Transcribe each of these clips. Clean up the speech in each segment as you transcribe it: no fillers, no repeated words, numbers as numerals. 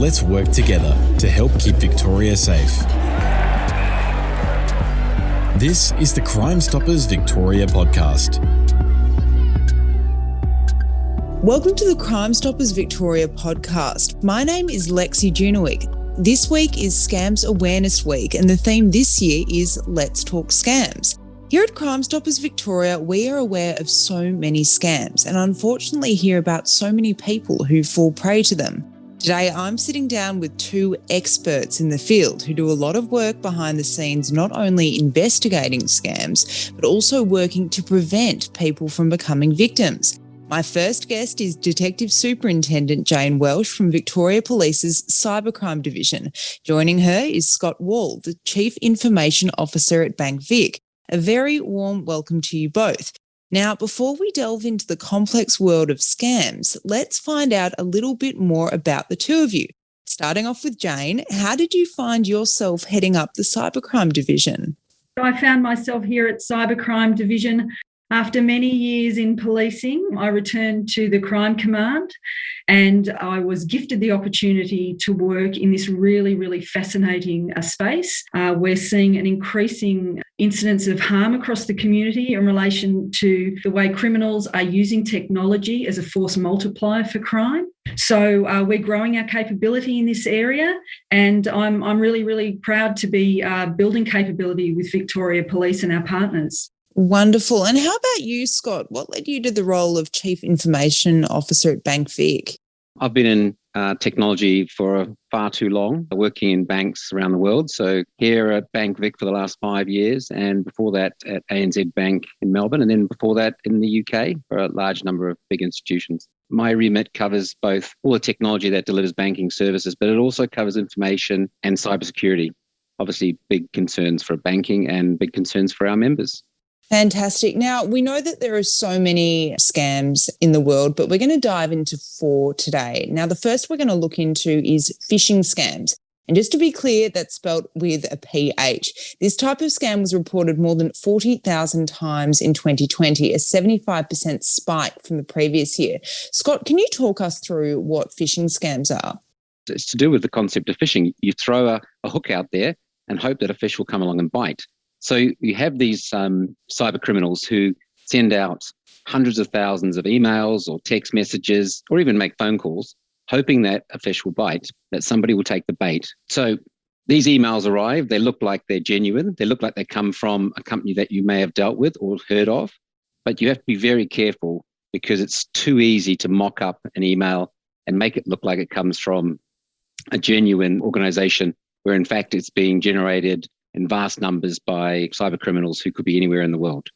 let's work together to help keep Victoria safe. This is the Crime Stoppers Victoria podcast. Welcome to the Crime Stoppers Victoria podcast. My name is Lexi Junowick. This week is Scams Awareness Week, and the theme this year is Let's Talk Scams. Here at Crime Stoppers Victoria, we are aware of so many scams and unfortunately hear about so many people who fall prey to them. Today, I'm sitting down with two experts in the field who do a lot of work behind the scenes, not only investigating scams, but also working to prevent people from becoming victims. My first guest is Detective Superintendent Jane Welsh from Victoria Police's Cybercrime Division. Joining her is Scott Wall, the Chief Information Officer at BankVic. A very warm welcome to you both. Now, before we delve into the complex world of scams, let's find out a little bit more about the two of you. Starting off with Jane, how did you find yourself heading up the Cybercrime Division? I found myself here at Cybercrime Division. After many years in policing, I returned to the Crime Command and I was gifted the opportunity to work in this really, really fascinating space. We're seeing an increasing incidence of harm across the community in relation to the way criminals are using technology as a force multiplier for crime. So we're growing our capability in this area, and I'm really, really proud to be building capability with Victoria Police and our partners. Wonderful. And how about you, Scott? What led you to the role of Chief Information Officer at BankVic? I've been in technology for far too long, working in banks around the world. So here at BankVic for the last 5 years, and before that at ANZ Bank in Melbourne, and then before that in the UK for a large number of big institutions. My remit covers both all the technology that delivers banking services, but it also covers information and cybersecurity. Obviously, big concerns for banking and big concerns for our members. Fantastic. Now, we know that there are so many scams in the world, but we're going to dive into 4 today. Now, the first we're going to look into is phishing scams. And just to be clear, that's spelled with a PH. This type of scam was reported more than 40,000 times in 2020, a 75% spike from the previous year. Scott, can you talk us through what phishing scams are? It's to do with the concept of phishing. You throw a hook out there and hope that a fish will come along and bite. So you have these cyber criminals who send out hundreds of thousands of emails or text messages or even make phone calls, hoping that a fish will bite, that somebody will take the bait. So these emails arrive, they look like they're genuine, they look like they come from a company that you may have dealt with or heard of, but you have to be very careful because it's too easy to mock up an email and make it look like it comes from a genuine organization where in fact it's being generated in vast numbers by cyber criminals who could be anywhere in the world.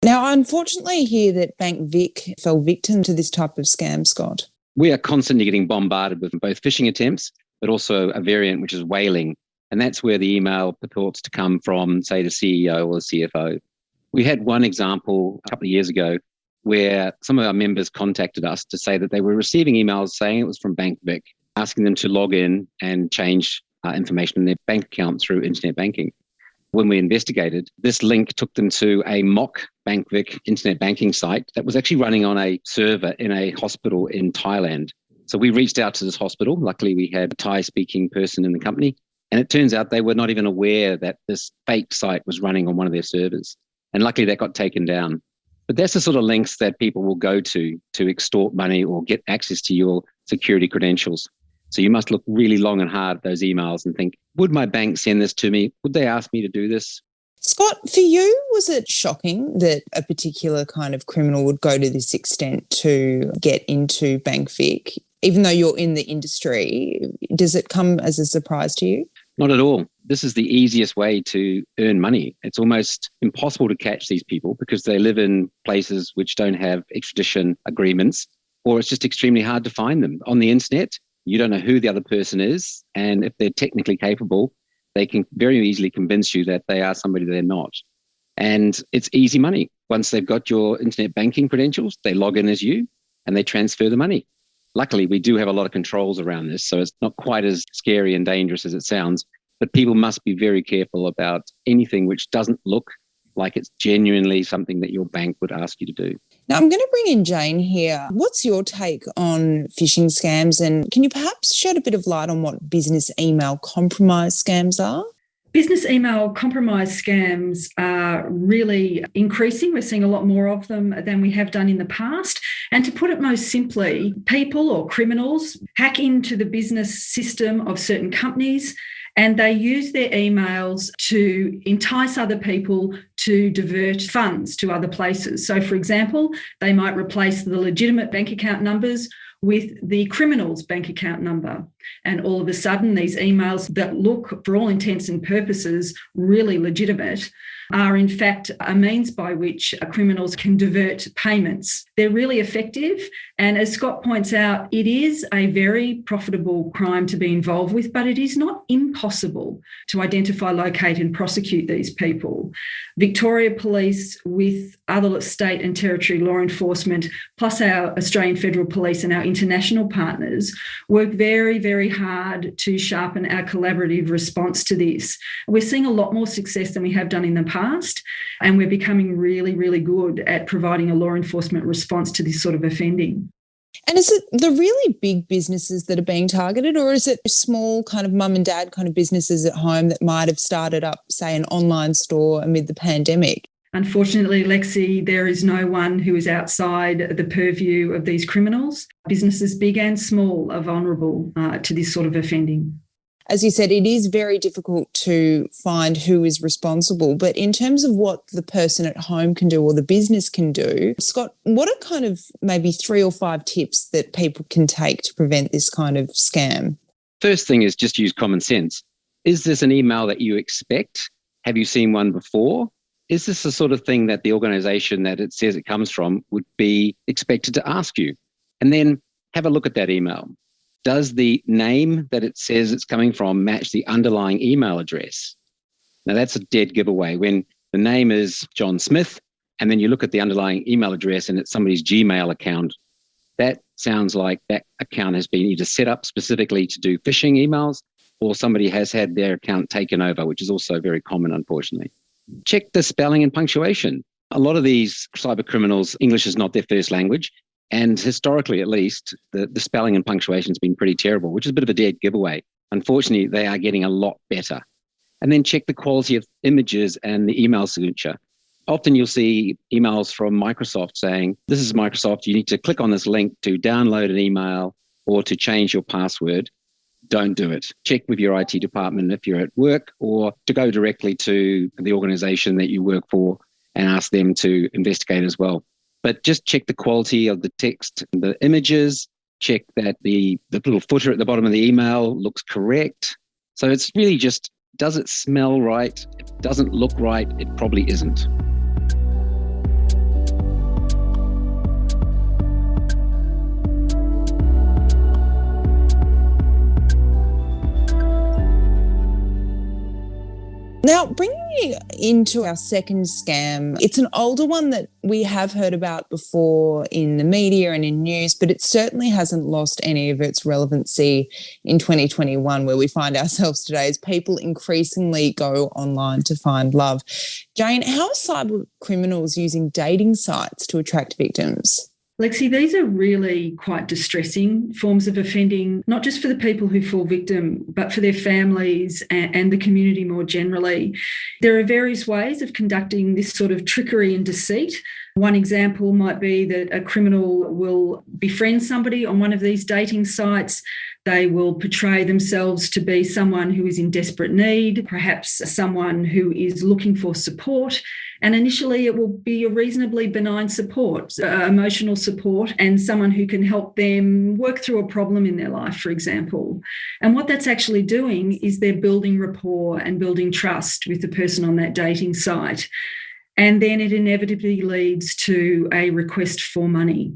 Now, I unfortunately hear that BankVic fell victim to this type of scam, Scott. We are constantly getting bombarded with both phishing attempts, but also a variant which is whaling. And that's where the email purports to come from, say, the CEO or the CFO. We had one example a couple of years ago where some of our members contacted us to say that they were receiving emails saying it was from BankVic, asking them to log in and change information in their bank account through internet banking. When we investigated, this link took them to a mock BankVic internet banking site that was actually running on a server in a hospital in Thailand. So we reached out to this hospital. Luckily, we had a Thai-speaking person in the company. And it turns out they were not even aware that this fake site was running on one of their servers. And luckily, that got taken down. But that's the sort of links that people will go to extort money or get access to your security credentials. So you must look really long and hard at those emails and think, would my bank send this to me? Would they ask me to do this? Scott, for you, was it shocking that a particular kind of criminal would go to this extent to get into BankVic? Even though you're in the industry, does it come as a surprise to you? Not at all. This is the easiest way to earn money. It's almost impossible to catch these people because they live in places which don't have extradition agreements, or it's just extremely hard to find them. On the internet, you don't know who the other person is, and if they're technically capable, they can very easily convince you that they are somebody they're not. And it's easy money. Once they've got your internet banking credentials, they log in as you and they transfer the money. Luckily, we do have a lot of controls around this, so it's not quite as scary and dangerous as it sounds. But people must be very careful about anything which doesn't look like it's genuinely something that your bank would ask you to do. Now, I'm going to bring in Jane here. What's your take on phishing scams, and can you perhaps shed a bit of light on what business email compromise scams are? Business email compromise scams are really increasing. We're seeing a lot more of them than we have done in the past. And to put it most simply, people or criminals hack into the business system of certain companies, and they use their emails to entice other people to divert funds to other places. So, for example, they might replace the legitimate bank account numbers with the criminal's bank account number. And all of a sudden, these emails that look, for all intents and purposes, really legitimate are in fact a means by which criminals can divert payments. They're really effective. And as Scott points out, it is a very profitable crime to be involved with, but it is not impossible to identify, locate and prosecute these people. Victoria Police, with other state and territory law enforcement, plus our Australian Federal Police and our international partners, work very, very hard to sharpen our collaborative response to this. We're seeing a lot more success than we have done in the past, and we're becoming really, really good at providing a law enforcement response to this sort of offending. And is it the really big businesses that are being targeted, or is it small kind of mum and dad kind of businesses at home that might have started up, say, an online store amid the pandemic? Unfortunately, Lexi, there is no one who is outside the purview of these criminals. Businesses big and small are vulnerable to this sort of offending. As you said, it is very difficult to find who is responsible. But in terms of what the person at home can do or the business can do, Scott, what are kind of maybe 3 or 5 tips that people can take to prevent this kind of scam? First thing is just use common sense. Is this an email that you expect? Have you seen one before? Is this the sort of thing that the organisation that it says it comes from would be expected to ask you? And then have a look at that email. Does the name that it says it's coming from match the underlying email address? Now, that's a dead giveaway. When the name is John Smith, and then you look at the underlying email address and it's somebody's Gmail account, that sounds like that account has been either set up specifically to do phishing emails, or somebody has had their account taken over, which is also very common, unfortunately. Check the spelling and punctuation. A lot of these cyber criminals, English is not their first language. And historically, at least, the spelling and punctuation has been pretty terrible, which is a bit of a dead giveaway. Unfortunately, they are getting a lot better. And then check the quality of images and the email signature. Often you'll see emails from Microsoft saying, this is Microsoft, you need to click on this link to download an email or to change your password. Don't do it. Check with your IT department if you're at work, or to go directly to the organization that you work for and ask them to investigate as well. But just check the quality of the text, the images, check that the little footer at the bottom of the email looks correct. So it's really just, does it smell right? If it doesn't look right, it probably isn't. Now, bringing you into our second scam, it's an older one that we have heard about before in the media and in news, but it certainly hasn't lost any of its relevancy in 2021, where we find ourselves today as people increasingly go online to find love. Jane, how are cyber criminals using dating sites to attract victims? Lexi, these are really quite distressing forms of offending, not just for the people who fall victim, but for their families and the community more generally. There are various ways of conducting this sort of trickery and deceit. One example might be that a criminal will befriend somebody on one of these dating sites. They will portray themselves to be someone who is in desperate need, perhaps someone who is looking for support. And initially it will be a reasonably benign support, emotional support, and someone who can help them work through a problem in their life, for example. And what that's actually doing is they're building rapport and building trust with the person on that dating site. And then it inevitably leads to a request for money.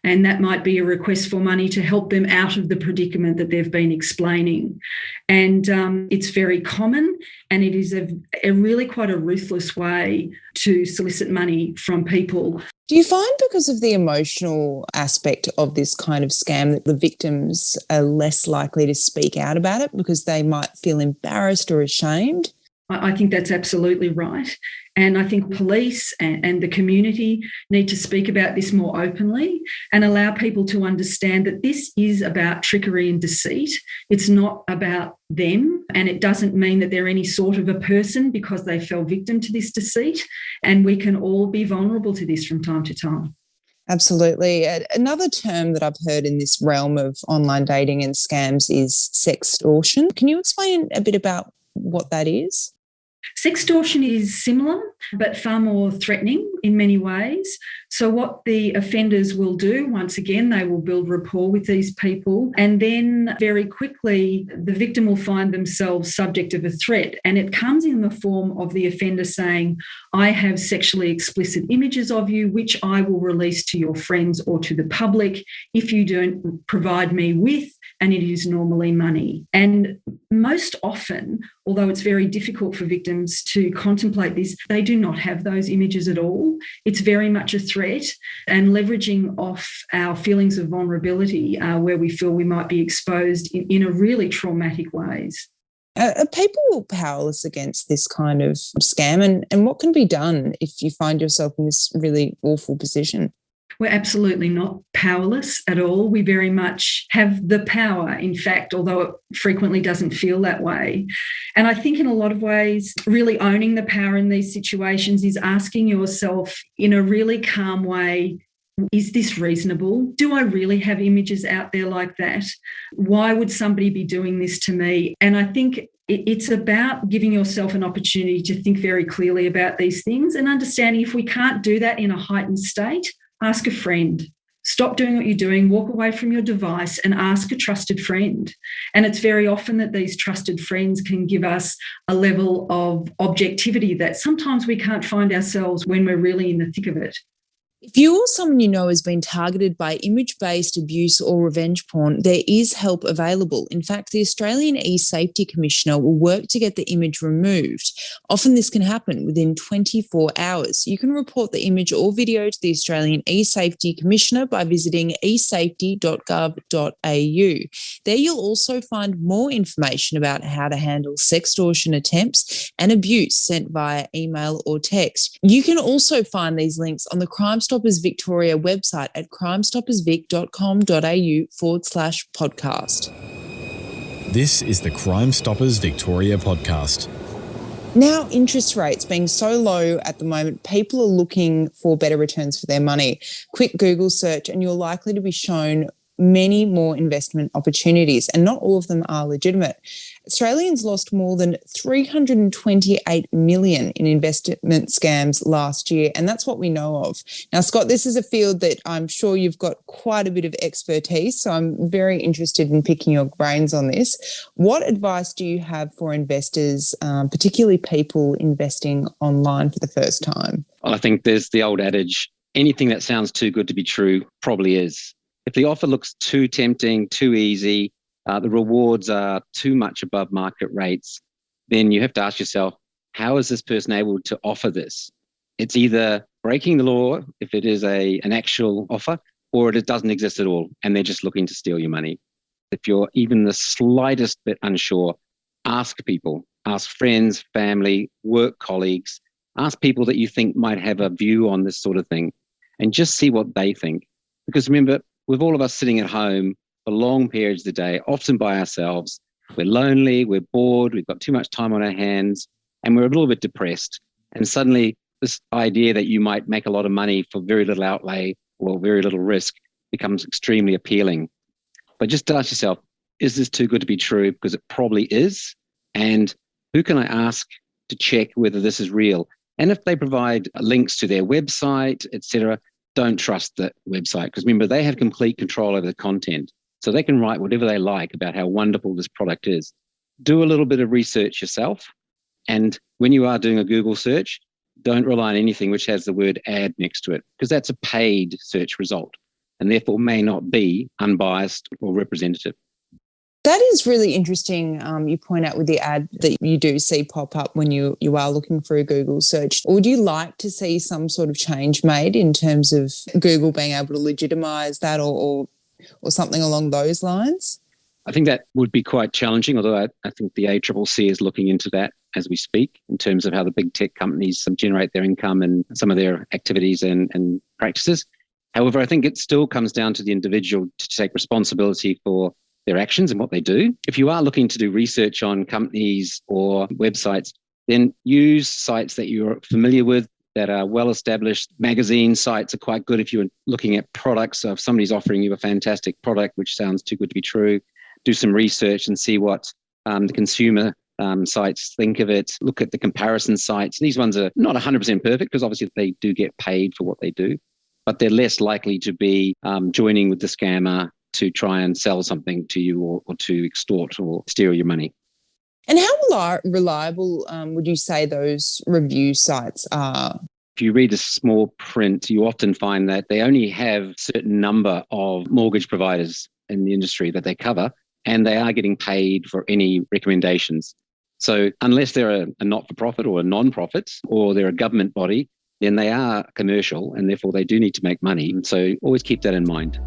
And that might be a request for money to help them out of the predicament that they've been explaining. And it's very common, and it is a really quite a ruthless way to solicit money from people. Do you find, because of the emotional aspect of this kind of scam, that the victims are less likely to speak out about it because they might feel embarrassed or ashamed? I think that's absolutely right. And I think police and the community need to speak about this more openly and allow people to understand that this is about trickery and deceit. It's not about them, and it doesn't mean that they're any sort of a person because they fell victim to this deceit. And we can all be vulnerable to this from time to time. Absolutely. Another term that I've heard in this realm of online dating and scams is sextortion. Can you explain a bit about what that is? Sextortion is similar, but far more threatening in many ways. So what the offenders will do, once again, they will build rapport with these people, and then very quickly the victim will find themselves subject of a threat. And it comes in the form of the offender saying, I have sexually explicit images of you, which I will release to your friends or to the public if you don't provide me with, and it is normally money. And most often, although it's very difficult for victims to contemplate this, they do not have those images at all. It's very much a threat, and leveraging off our feelings of vulnerability where we feel we might be exposed in a really traumatic ways. Are people powerless against this kind of scam? And what can be done if you find yourself in this really awful position? We're absolutely not powerless at all. We very much have the power, in fact, although it frequently doesn't feel that way. And I think in a lot of ways, really owning the power in these situations is asking yourself in a really calm way, is this reasonable? Do I really have images out there like that? Why would somebody be doing this to me? And I think it's about giving yourself an opportunity to think very clearly about these things and understanding if we can't do that in a heightened state, ask a friend. Stop doing what you're doing, walk away from your device and ask a trusted friend. And it's very often that these trusted friends can give us a level of objectivity that sometimes we can't find ourselves when we're really in the thick of it. If you or someone you know has been targeted by image-based abuse or revenge porn, there is help available. In fact, the Australian E-Safety Commissioner will work to get the image removed. Often this can happen within 24 hours. You can report the image or video to the Australian E-Safety Commissioner by visiting esafety.gov.au. There you'll also find more information about how to handle sextortion attempts and abuse sent via email or text. You can also find these links on the Crime Stoppers Victoria website at crimestoppersvic.com.au/podcast. This is the Crime Stoppers Victoria podcast. Now, interest rates being so low at the moment, people are looking for better returns for their money. Quick Google search and you're likely to be shown many more investment opportunities, and not all of them are legitimate. Australians lost more than $328 million in investment scams last year, and that's what we know of. Now, Scott, this is a field that I'm sure you've got quite a bit of expertise, so I'm very interested in picking your brains on this. What advice do you have for investors, particularly people investing online for the first time? Well, I think there's the old adage, anything that sounds too good to be true probably is. If the offer looks too tempting, too easy, the rewards are too much above market rates, then you have to ask yourself, how is this person able to offer this? It's either breaking the law if it is an actual offer, or it doesn't exist at all and they're just looking to steal your money. If you're even the slightest bit unsure, ask people, ask friends, family, work colleagues, ask people that you think might have a view on this sort of thing and just see what they think. Because remember, with all of us sitting at home for long periods of the day, often by ourselves, we're lonely, we're bored, we've got too much time on our hands, and we're a little bit depressed. And suddenly this idea that you might make a lot of money for very little outlay or very little risk becomes extremely appealing. But just ask yourself, is this too good to be true? Because it probably is. And who can I ask to check whether this is real? And if they provide links to their website, etc., don't trust the website, because remember, they have complete control over the content. So they can write whatever they like about how wonderful this product is. Do a little bit of research yourself. And when you are doing a Google search, don't rely on anything which has the word ad next to it, because that's a paid search result and therefore may not be unbiased or representative. That is really interesting. You point out with the ad that you do see pop up when you are looking for a Google search. Would you like to see some sort of change made in terms of Google being able to legitimise that or something along those lines? I think that would be quite challenging, although I think the ACCC is looking into that as we speak in terms of how the big tech companies generate their income and some of their activities and practices. However, I think it still comes down to the individual to take responsibility for their actions and what they do. If you are looking to do research on companies or websites, then use sites that you're familiar with, that are well-established. Magazine sites are quite good if you're looking at products. So if somebody's offering you a fantastic product, which sounds too good to be true, do some research and see what the consumer sites think of it. Look at the comparison sites. These ones are not 100% perfect because obviously they do get paid for what they do, but they're less likely to be joining with the scammer to try and sell something to you or to extort or steal your money. And how reliable would you say those review sites are? If you read the small print, you often find that they only have a certain number of mortgage providers in the industry that they cover, and they are getting paid for any recommendations. So unless they're a not-for-profit or a non-profit or they're a government body, then they are commercial and therefore they do need to make money. So always keep that in mind.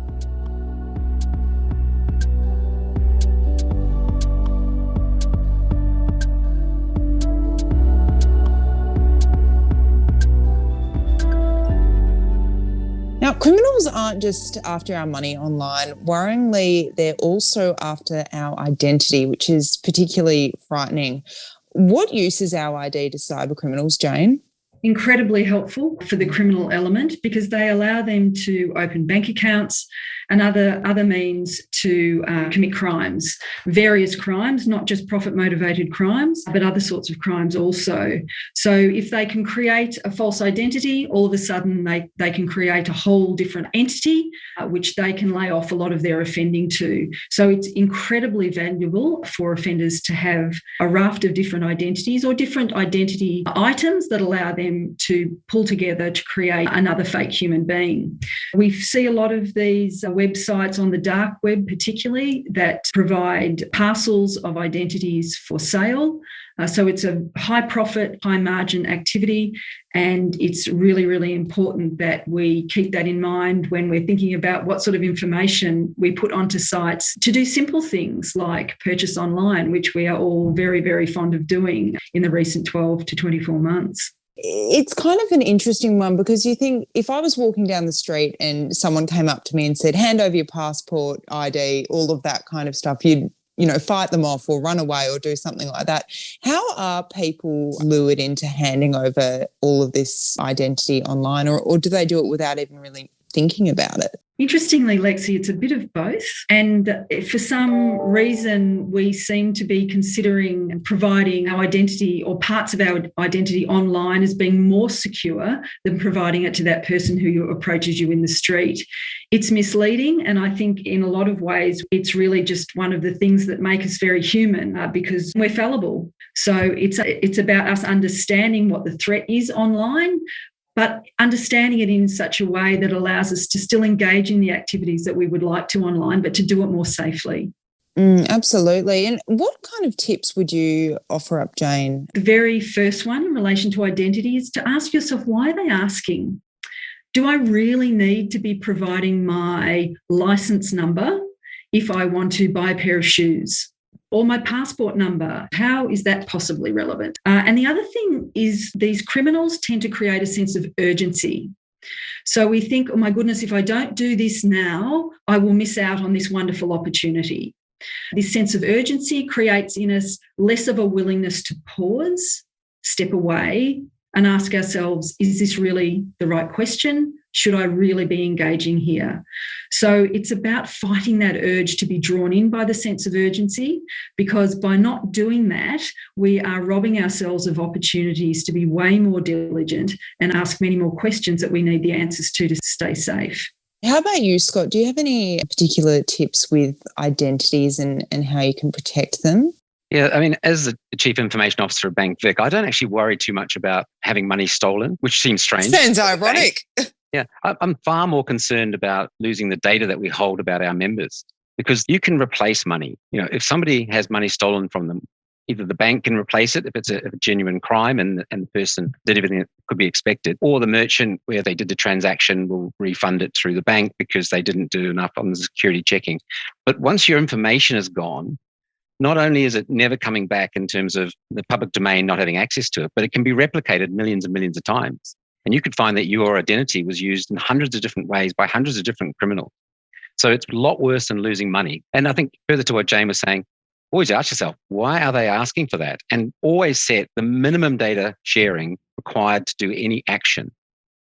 Now, criminals aren't just after our money online. Worryingly, they're also after our identity, which is particularly frightening. What use is our ID to cyber criminals, Jane? Incredibly helpful for the criminal element because they allow them to open bank accounts and other means to commit crimes, various crimes, not just profit-motivated crimes, but other sorts of crimes also. So if they can create a false identity, all of a sudden they can create a whole different entity, which they can lay off a lot of their offending to. So it's incredibly valuable for offenders to have a raft of different identities or different identity items that allow them to pull together to create another fake human being. We see a lot of these websites on the dark web particularly that provide parcels of identities for sale. So it's a high profit, high margin activity, and it's really, really important that we keep that in mind when we're thinking about what sort of information we put onto sites to do simple things like purchase online, which we are all very, very fond of doing in the recent 12 to 24 months. It's kind of an interesting one because you think if I was walking down the street and someone came up to me and said, hand over your passport, ID, all of that kind of stuff, you'd, fight them off or run away or do something like that. How are people lured into handing over all of this identity online or do they do it without even really thinking about it? Interestingly, Lexi, it's a bit of both. And for some reason, we seem to be considering providing our identity or parts of our identity online as being more secure than providing it to that person who approaches you in the street. It's misleading. And I think in a lot of ways, it's really just one of the things that make us very human because we're fallible. So it's about us understanding what the threat is online, but understanding it in such a way that allows us to still engage in the activities that we would like to online, but to do it more safely. Absolutely. And what kind of tips would you offer up, Jane? The very first one in relation to identity is to ask yourself, why are they asking? Do I really need to be providing my license number if I want to buy a pair of shoes? Or my passport number, how is that possibly relevant? And the other thing is these criminals tend to create a sense of urgency. So we think, oh my goodness, if I don't do this now, I will miss out on this wonderful opportunity. This sense of urgency creates in us less of a willingness to pause, step away, and ask ourselves, is this really the right question? Should I really be engaging here? So it's about fighting that urge to be drawn in by the sense of urgency, because by not doing that, we are robbing ourselves of opportunities to be way more diligent and ask many more questions that we need the answers to stay safe. How about you, Scott? Do you have any particular tips with identities and how you can protect them? Yeah, I mean, as the Chief Information Officer of BankVic, I don't actually worry too much about having money stolen, which seems strange. Sounds ironic. Yeah, I'm far more concerned about losing the data that we hold about our members because you can replace money. If somebody has money stolen from them, Either the bank can replace it if it's a genuine crime and the person did everything that could be expected, or the merchant, where they did the transaction, will refund it through the bank because they didn't do enough on the security checking. But once your information is gone, not only is it never coming back in terms of the public domain not having access to it, but it can be replicated millions and millions of times. And you could find that your identity was used in hundreds of different ways by hundreds of different criminals. So it's a lot worse than losing money. And I think further to what Jane was saying, always ask yourself, why are they asking for that? And always set the minimum data sharing required to do any action.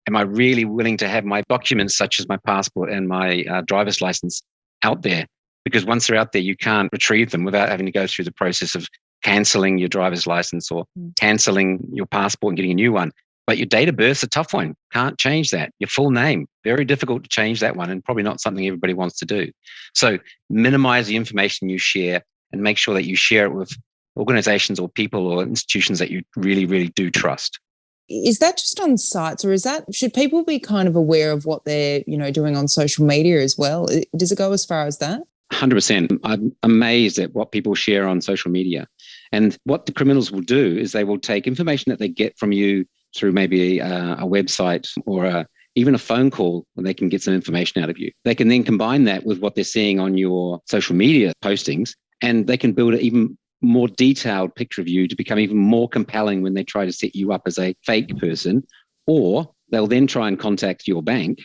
Am I really willing to have my documents, such as my passport and my driver's license, out there? Because once they're out there, you can't retrieve them without having to go through the process of cancelling your driver's license or cancelling your passport and getting a new one. But your date of birth's a tough one. Can't change that. Your full name, very difficult to change that one, and probably not something everybody wants to do. So minimize the information you share and make sure that you share it with organizations or people or institutions that you really, really do trust. Is that just on sites, or should people be kind of aware of what they're, doing on social media as well? Does it go as far as that? 100%. I'm amazed at what people share on social media. And what the criminals will do is they will take information that they get from you through maybe a website or even a phone call, where they can get some information out of you. They can then combine that with what they're seeing on your social media postings, and they can build an even more detailed picture of you to become even more compelling when they try to set you up as a fake person. Or they'll then try and contact your bank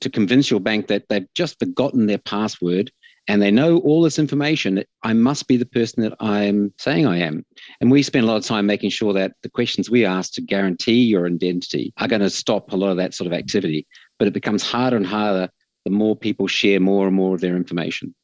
to convince your bank that they've just forgotten their password and they know all this information, that I must be the person that I'm saying I am. And we spend a lot of time making sure that the questions we ask to guarantee your identity are going to stop a lot of that sort of activity. But it becomes harder and harder the more people share more and more of their information.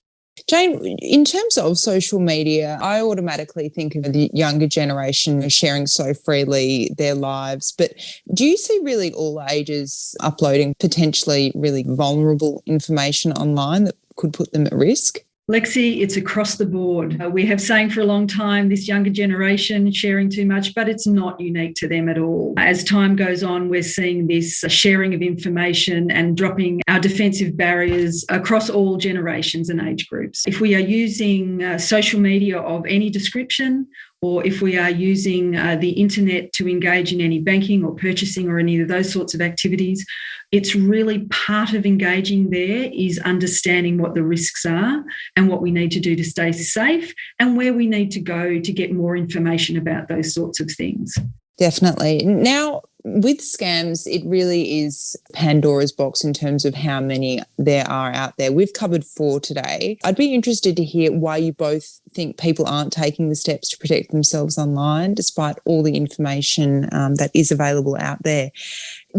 Jane, in terms of social media, I automatically think of the younger generation sharing so freely their lives. But do you see really all ages uploading potentially really vulnerable information online that could put them at risk? Lexi, it's across the board. We have saying for a long time, this younger generation sharing too much, but it's not unique to them at all. As time goes on, we're seeing this sharing of information and dropping our defensive barriers across all generations and age groups. If we are using social media of any description, or if we are using the internet to engage in any banking or purchasing or any of those sorts of activities, it's really part of engaging there is understanding what the risks are and what we need to do to stay safe and where we need to go to get more information about those sorts of things. Definitely. Now, with scams, it really is Pandora's box in terms of how many there are out there. We've covered 4 today. I'd be interested to hear why you both think people aren't taking the steps to protect themselves online, despite all the information that is available out there.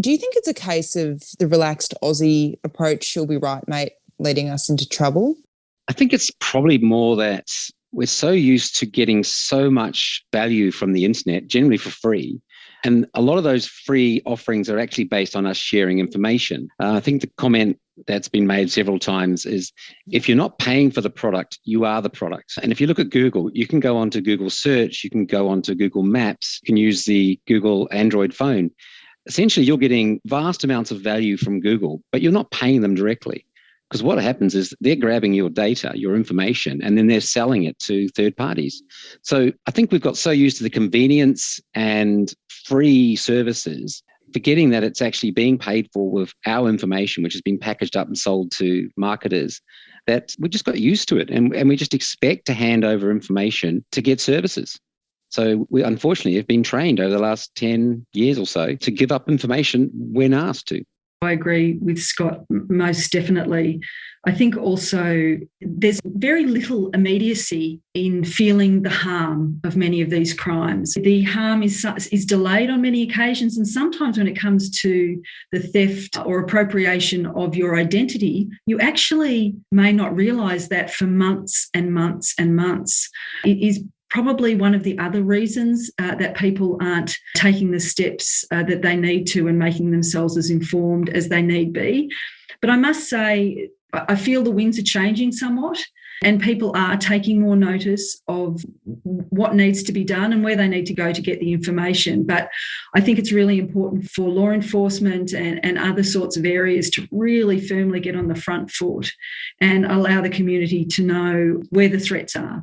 Do you think it's a case of the relaxed Aussie approach, she'll be right, mate, leading us into trouble? I think it's probably more that we're so used to getting so much value from the internet, generally for free. And a lot of those free offerings are actually based on us sharing information. I think the comment that's been made several times is, if you're not paying for the product, you are the product. And if you look at Google, you can go onto Google Search, you can go onto Google Maps, you can use the Google Android phone. Essentially, you're getting vast amounts of value from Google, but you're not paying them directly. Because what happens is they're grabbing your data, your information, and then they're selling it to third parties. So I think we've got so used to the convenience and free services, forgetting that it's actually being paid for with our information, which has been packaged up and sold to marketers, that we just got used to it. And we just expect to hand over information to get services. So we unfortunately have been trained over the last 10 years or so to give up information when asked to. I agree with Scott, most definitely. I think also there's very little immediacy in feeling the harm of many of these crimes. The harm is delayed on many occasions, and sometimes when it comes to the theft or appropriation of your identity, you actually may not realise that for months and months and months. It is probably one of the other reasons that people aren't taking the steps that they need to and making themselves as informed as they need be. But I must say, I feel the winds are changing somewhat and people are taking more notice of what needs to be done and where they need to go to get the information. But I think it's really important for law enforcement and other sorts of areas to really firmly get on the front foot and allow the community to know where the threats are.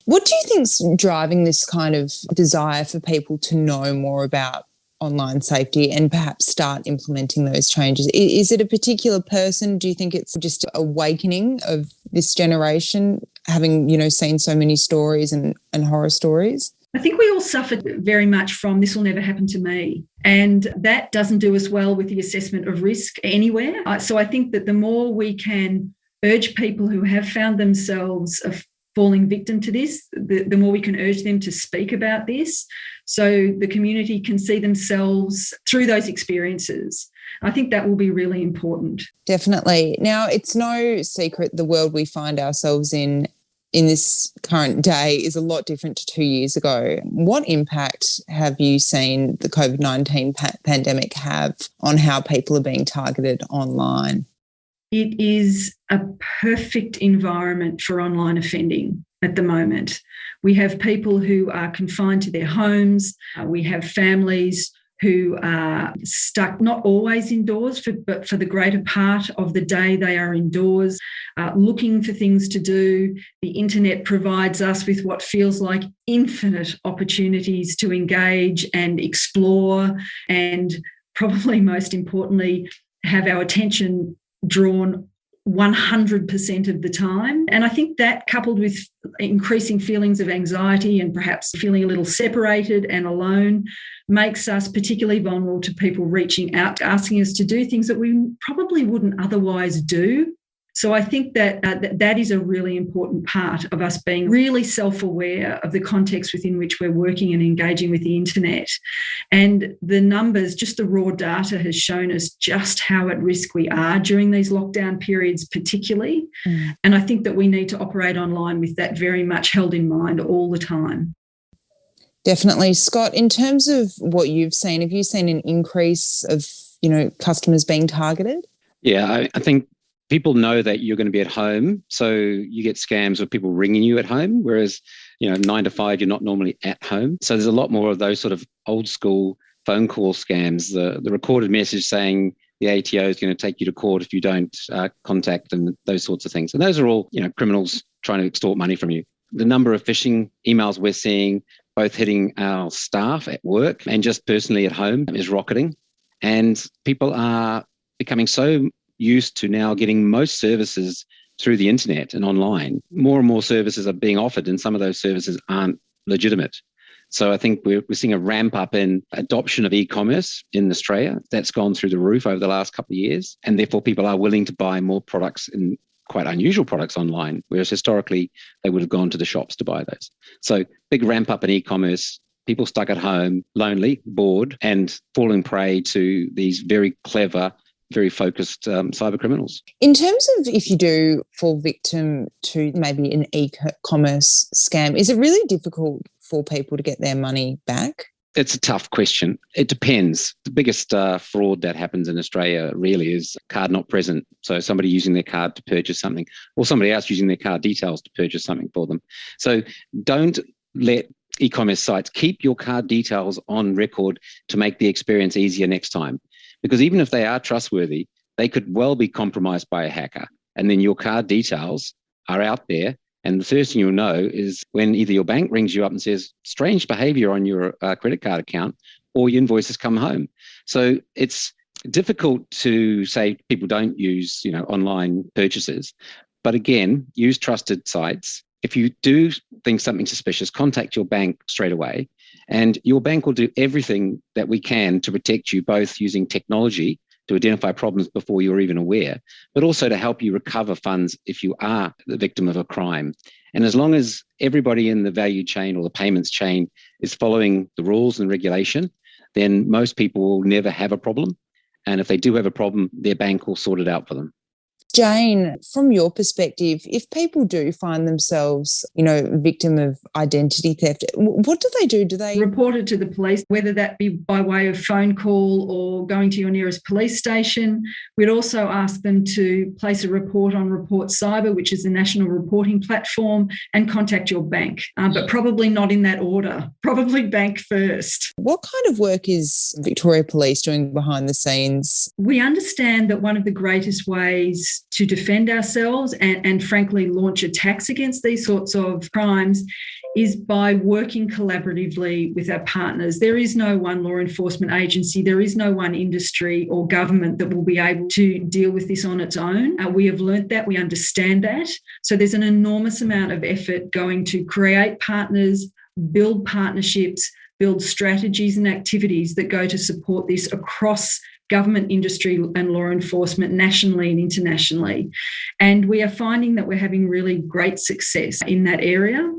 What do you think's driving this kind of desire for people to know more about online safety and perhaps start implementing those changes? Is it a particular person? Do you think it's just awakening of this generation, having, seen so many stories and horror stories? I think we all suffered very much from this will never happen to me. And that doesn't do us well with the assessment of risk anywhere. So I think that the more we can urge people who have found themselves falling victim to this, the more we can urge them to speak about this so the community can see themselves through those experiences. I think that will be really important. Definitely. Now, it's no secret the world we find ourselves in this current day is a lot different to 2 years ago. What impact have you seen the COVID-19 pandemic have on how people are being targeted online? It is a perfect environment for online offending at the moment. We have people who are confined to their homes. We have families who are stuck, not always indoors, but for the greater part of the day they are indoors, looking for things to do. The internet provides us with what feels like infinite opportunities to engage and explore, and probably most importantly, have our attention drawn 100% of the time. And I think that, coupled with increasing feelings of anxiety and perhaps feeling a little separated and alone, makes us particularly vulnerable to people reaching out, asking us to do things that we probably wouldn't otherwise do. So I think that that is a really important part of us being really self-aware of the context within which we're working and engaging with the internet. And the numbers, just the raw data, has shown us just how at risk we are during these lockdown periods particularly. And I think that we need to operate online with that very much held in mind all the time. Definitely. Scott, in terms of what you've seen, have you seen an increase of, customers being targeted? Yeah, I think people know that you're going to be at home, so you get scams of people ringing you at home, whereas, 9 to 5, you're not normally at home. So there's a lot more of those sort of old school phone call scams, the recorded message saying the ATO is going to take you to court if you don't contact them, those sorts of things. And those are all, criminals trying to extort money from you. The number of phishing emails we're seeing, both hitting our staff at work and just personally at home, is rocketing. And people are becoming so used to now getting most services through the internet and online. More and more services are being offered, and some of those services aren't legitimate. So I think we're seeing a ramp up in adoption of e-commerce in Australia. That's gone through the roof over the last couple of years, and therefore people are willing to buy more products, in quite unusual products, online, whereas historically they would have gone to the shops to buy those. So big ramp up in e-commerce, people stuck at home, lonely, bored, and falling prey to these very clever, very focused cyber criminals. In terms of if you do fall victim to maybe an e-commerce scam, is it really difficult for people to get their money back? It's a tough question. It depends. The biggest fraud that happens in Australia really is card not present. So somebody using their card to purchase something, or somebody else using their card details to purchase something for them. So don't let e-commerce sites keep your card details on record to make the experience easier next time. Because even if they are trustworthy, they could well be compromised by a hacker. And then your card details are out there. And the first thing you'll know is when either your bank rings you up and says, strange behavior on your credit card account, or your invoices come home. So it's difficult to say people don't use, online purchases. But again, use trusted sites. If you do think something suspicious, contact your bank straight away. And your bank will do everything that we can to protect you, both using technology to identify problems before you're even aware, but also to help you recover funds if you are the victim of a crime. And as long as everybody in the value chain or the payments chain is following the rules and regulation, then most people will never have a problem. And if they do have a problem, their bank will sort it out for them. Jane, from your perspective, if people do find themselves, victim of identity theft, what do they do? Do they report it to the police, whether that be by way of phone call or going to your nearest police station? We'd also ask them to place a report on Report Cyber, which is the national reporting platform, and contact your bank, but probably not in that order. Probably bank first. What kind of work is Victoria Police doing behind the scenes? We understand that one of the greatest ways us to defend ourselves and frankly launch attacks against these sorts of crimes is by working collaboratively with our partners. There is no one law enforcement agency, there is no one industry or government that will be able to deal with this on its own. We have learnt that, we understand that. So there's an enormous amount of effort going to create partners, build partnerships, build strategies and activities that go to support this across government, industry and law enforcement nationally and internationally. And we are finding that we're having really great success in that area,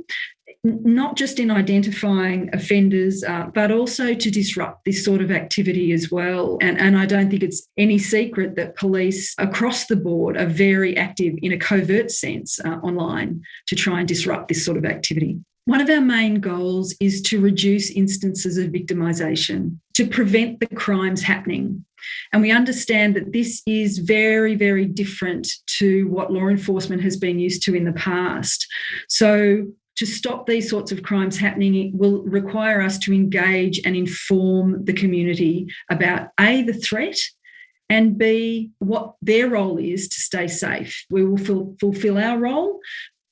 not just in identifying offenders, but also to disrupt this sort of activity as well. And I don't think it's any secret that police across the board are very active in a covert sense online to try and disrupt this sort of activity. One of our main goals is to reduce instances of victimisation, to prevent the crimes happening. And we understand that this is very, very different to what law enforcement has been used to in the past. So to stop these sorts of crimes happening, it will require us to engage and inform the community about A, the threat, and B, what their role is to stay safe. We will fulfil our role.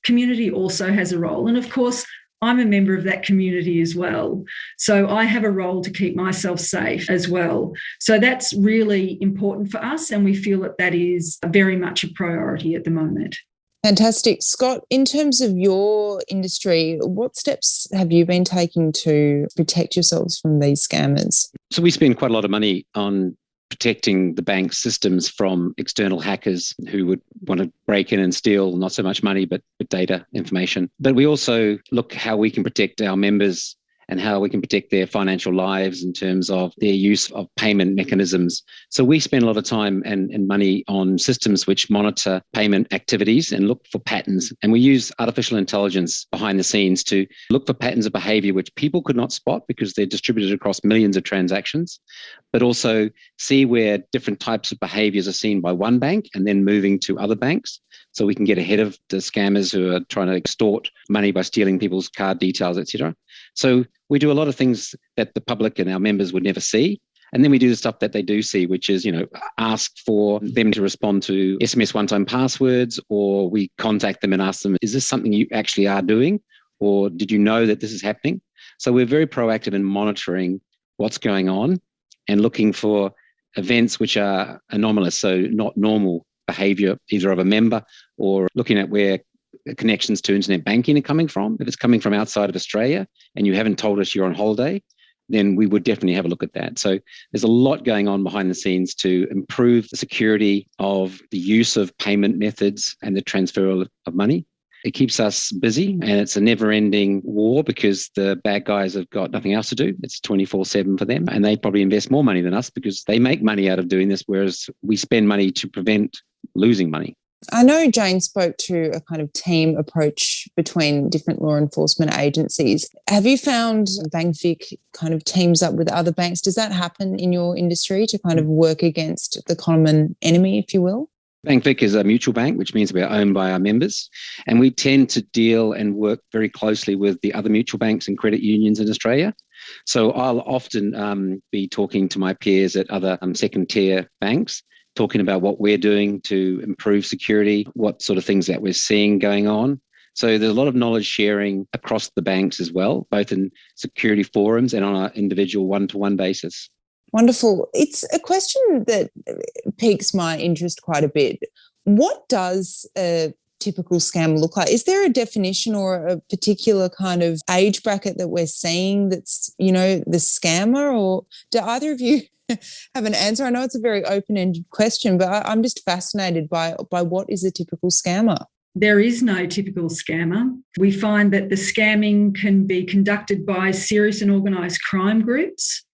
Community also has a role. And of course, I'm a member of that community as well. So I have a role to keep myself safe as well. So that's really important for us, and we feel that that is very much a priority at the moment. Fantastic. Scott, in terms of your industry, what steps have you been taking to protect yourselves from these scammers? So we spend quite a lot of money on protecting the bank systems from external hackers who would want to break in and steal not so much money, but data information. But we also look how we can protect our members and how we can protect their financial lives in terms of their use of payment mechanisms. So we spend a lot of time and money on systems which monitor payment activities and look for patterns. And we use artificial intelligence behind the scenes to look for patterns of behavior which people could not spot because they're distributed across millions of transactions, but also see where different types of behaviors are seen by one bank and then moving to other banks. So we can get ahead of the scammers who are trying to extort money by stealing people's card details, etc. So we do a lot of things that the public and our members would never see. And then we do the stuff that they do see, which is, ask for them to respond to SMS one-time passwords, or we contact them and ask them, is this something you actually are doing? Or did you know that this is happening? So we're very proactive in monitoring what's going on and looking for events which are anomalous, so not normal behavior, either of a member or looking at where connections to internet banking are coming from. If it's coming from outside of Australia and you haven't told us you're on holiday, then we would definitely have a look at that. So there's a lot going on behind the scenes to improve the security of the use of payment methods and the transfer of money. It keeps us busy, and it's a never-ending war because the bad guys have got nothing else to do. It's 24/7 for them, and they probably invest more money than us because they make money out of doing this, whereas we spend money to prevent losing money. I know Jane spoke to a kind of team approach between different law enforcement agencies. Have you found BankVic kind of teams up with other banks? Does that happen in your industry to kind of work against the common enemy, if you will? BankVic is a mutual bank, which means we are owned by our members, and we tend to deal and work very closely with the other mutual banks and credit unions in Australia. So I'll often be talking to my peers at other second-tier banks, talking about what we're doing to improve security, what sort of things that we're seeing going on. So there's a lot of knowledge sharing across the banks as well, both in security forums and on an individual one-to-one basis. Wonderful. It's a question that piques my interest quite a bit. What does a typical scam look like? Is there a definition or a particular kind of age bracket that we're seeing that's, the scammer, or do either of you have an answer? I know it's a very open-ended question, but I'm just fascinated by what is a typical scammer. There is no typical scammer. We find that the scamming can be conducted by serious and organised crime groups,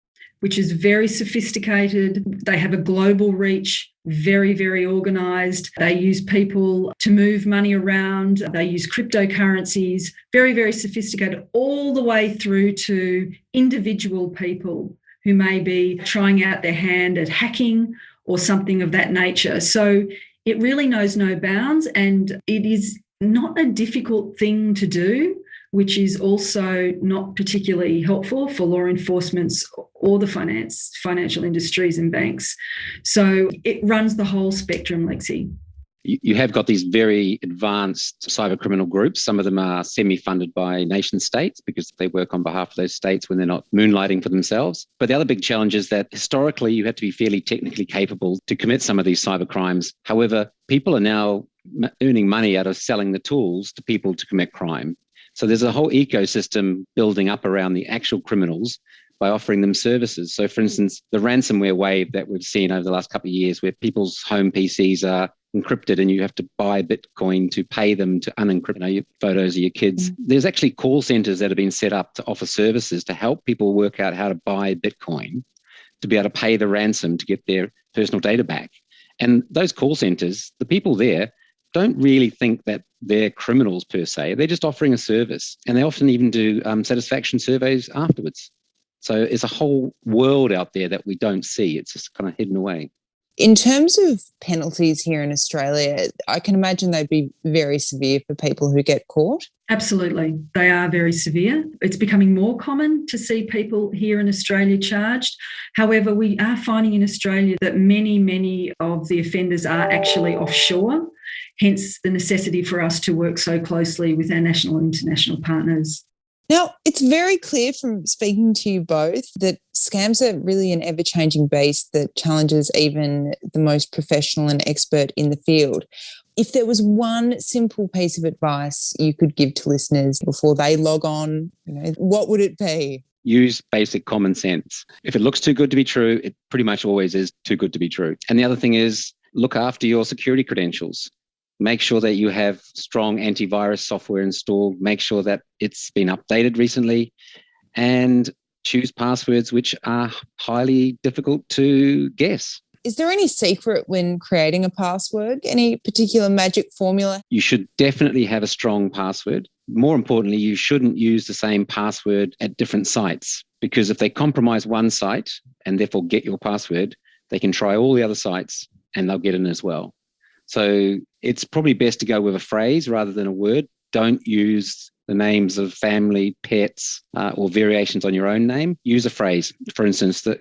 which is very sophisticated. They have a global reach, very, very organised. They use people to move money around. They use cryptocurrencies, very, very sophisticated, all the way through to individual people who may be trying out their hand at hacking or something of that nature. So it really knows no bounds, and it is not a difficult thing to do, which is also not particularly helpful for law enforcement or the financial industries and banks. So it runs the whole spectrum, Lexi. You have got these very advanced cyber criminal groups. Some of them are semi-funded by nation states because they work on behalf of those states when they're not moonlighting for themselves. But the other big challenge is that historically you have to be fairly technically capable to commit some of these cyber crimes. However, people are now earning money out of selling the tools to people to commit crime. So there's a whole ecosystem building up around the actual criminals by offering them services. So for instance, the ransomware wave that we've seen over the last couple of years where people's home PCs are encrypted and you have to buy Bitcoin to pay them to unencrypt your photos of your kids. There's actually call centers that have been set up to offer services to help people work out how to buy Bitcoin to be able to pay the ransom to get their personal data back. And those call centers, the people there don't really think that they're criminals per se. They're just offering a service. And they often even do satisfaction surveys afterwards. So it's a whole world out there that we don't see. It's just kind of hidden away. In terms of penalties here in Australia, I can imagine they'd be very severe for people who get caught. Absolutely. They are very severe. It's becoming more common to see people here in Australia charged. However, we are finding in Australia that many of the offenders are actually offshore, hence the necessity for us to work so closely with our national and international partners. Now, it's very clear from speaking to you both that scams are really an ever-changing beast that challenges even the most professional and expert in the field. If there was one simple piece of advice you could give to listeners before they log on, what would it be? Use basic common sense. If it looks too good to be true, it pretty much always is too good to be true. And the other thing is look after your security credentials. Make sure that you have strong antivirus software installed. Make sure that it's been updated recently and choose passwords which are highly difficult to guess. Is there any secret when creating a password? Any particular magic formula? You should definitely have a strong password. More importantly, you shouldn't use the same password at different sites because if they compromise one site and therefore get your password, they can try all the other sites and they'll get in as well. So it's probably best to go with a phrase rather than a word. Don't use the names of family, pets, or variations on your own name. Use a phrase. For instance, the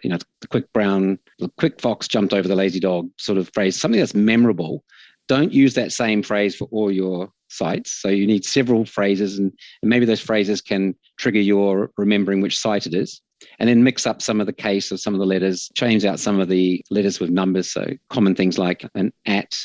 quick fox jumped over the lazy dog sort of phrase, something that's memorable. Don't use that same phrase for all your sites. So you need several phrases and maybe those phrases can trigger your remembering which site it is. And then mix up some of the case of some of the letters, change out some of the letters with numbers. So common things like an at,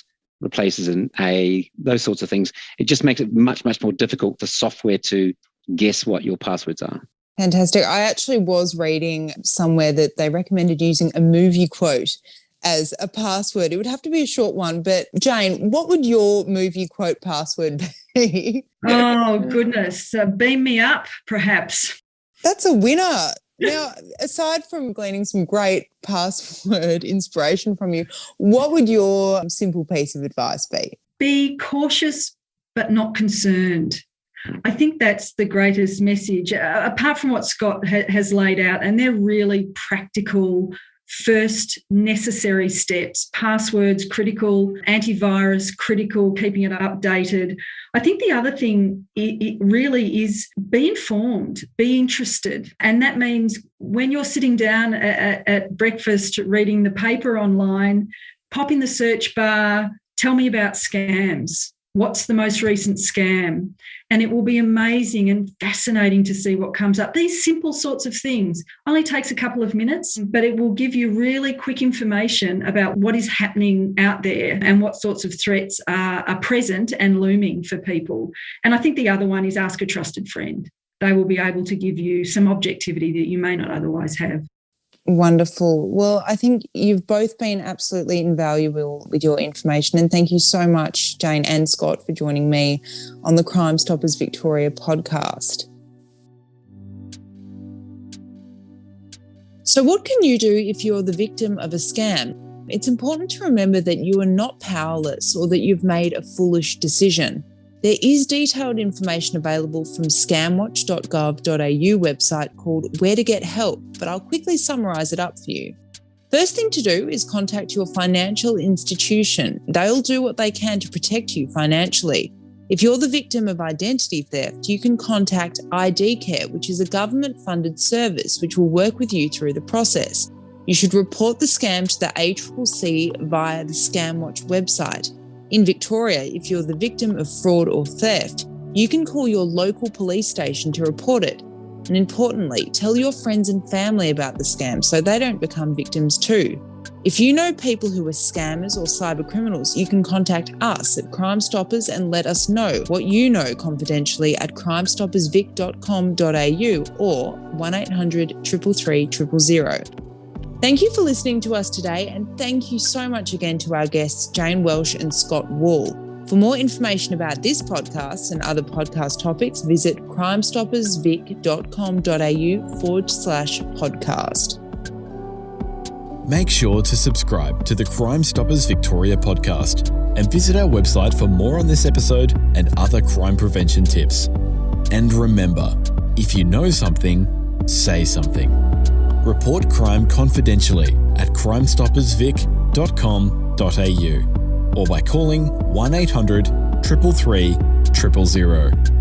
replaces an A, those sorts of things. It just makes it much more difficult for software to guess what your passwords are. Fantastic. I actually was reading somewhere that they recommended using a movie quote as a password. It would have to be a short one, but Jane, what would your movie quote password be? Oh, goodness. Beam me up, perhaps. That's a winner. Now, aside from gleaning some great password inspiration from you, what would your simple piece of advice be? Be cautious but not concerned. I think that's the greatest message, apart from what Scott has laid out, and they're really practical first necessary steps. Passwords, critical. Antivirus, critical. Keeping it updated. I think the other thing it really is be informed, be interested. And that means when you're sitting down at breakfast reading the paper online, pop in the search bar, tell me about scams. What's the most recent scam? And it will be amazing and fascinating to see what comes up. These simple sorts of things only takes a couple of minutes, but it will give you really quick information about what is happening out there and what sorts of threats are present and looming for people. And I think the other one is ask a trusted friend. They will be able to give you some objectivity that you may not otherwise have. Wonderful. Well, I think you've both been absolutely invaluable with your information, and thank you so much, Jane and Scott, for joining me on the Crime Stoppers Victoria podcast. So what can you do if you're the victim of a scam? It's important to remember that you are not powerless or that you've made a foolish decision. There is detailed information available from scamwatch.gov.au website called Where to Get Help, but I'll quickly summarise it up for you. First thing to do is contact your financial institution. They'll do what they can to protect you financially. If you're the victim of identity theft, you can contact ID Care, which is a government-funded service which will work with you through the process. You should report the scam to the ACCC via the Scamwatch website. In Victoria, if you're the victim of fraud or theft, you can call your local police station to report it. And importantly, tell your friends and family about the scam so they don't become victims too. If you know people who are scammers or cyber criminals, you can contact us at Crime Stoppers and let us know what you know confidentially at crimestoppersvic.com.au or 1800 333 000. Thank you for listening to us today, and thank you so much again to our guests Jane Welsh and Scott Wall. For more information about this podcast and other podcast topics, visit crimestoppersvic.com.au/podcast. Make sure to subscribe to the Crime Stoppers Victoria podcast and visit our website for more on this episode and other crime prevention tips. And remember, if you know something, say something. Report crime confidentially at crimestoppersvic.com.au or by calling 1800 333 000.